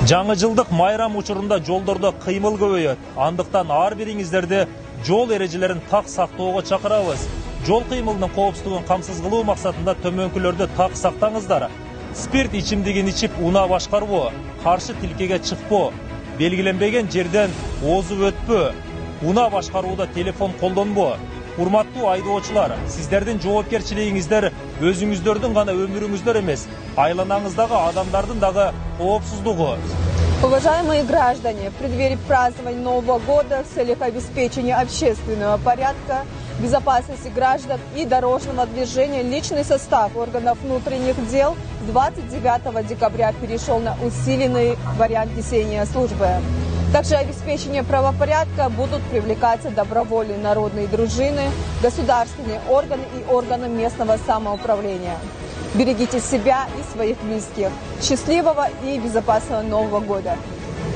Жаңы жылдык майрам учурунда жолдордо кыймыл көбөйөт. Андыктан ар бириңиздерди жол эрежелерин так сактоого чакырабыз. Жол кыймылынын коопсуздугун камсыз кылуу максатында төмөнкүлөрдү так сактаңыздар. Спирт ичимдигин ичип унаа башкарбоо, каршы тилкеге чыкпоо, белгиленбеген жерден озуп өтпөө, унаа башкарууда телефон колдонбоо. Урматтуу айдоочулар, сиздердин жоопкерчилигиңиздер өзүңүздөрдүн гана өмүрүңүздөр эмес, айланаңыздагы адамдардын дагы коопсуздугу. Уважаемые граждане, в преддверии празднования Нового года в целях обеспечения общественного порядка, безопасности граждан и дорожного движения личный состав органов внутренних дел 29 декабря перешел на усиленный вариант несения службы. Также обеспечение правопорядка будут привлекаться добровольные народные дружины, государственные органы и органы местного самоуправления. Берегите себя и своих близких. Счастливого и безопасного Нового года!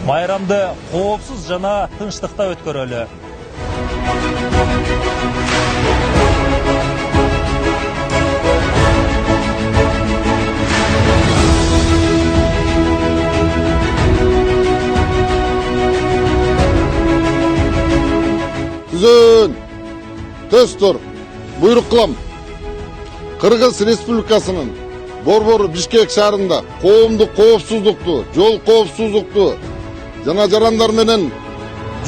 Майрамды коопсуз жана тынчтыкта өткөрөлү. Түзөн, төз тур, буйрук кылам. Кыргыз Республикасынын Борбор Бишкек шаарында коомдук коопсуздукту, жол коопсуздукту жана жарандар менен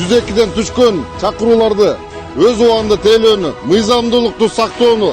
102-ден түшкөн чакырууларды өз убагында тейлөөнү, мыйзамдуулукту сактоону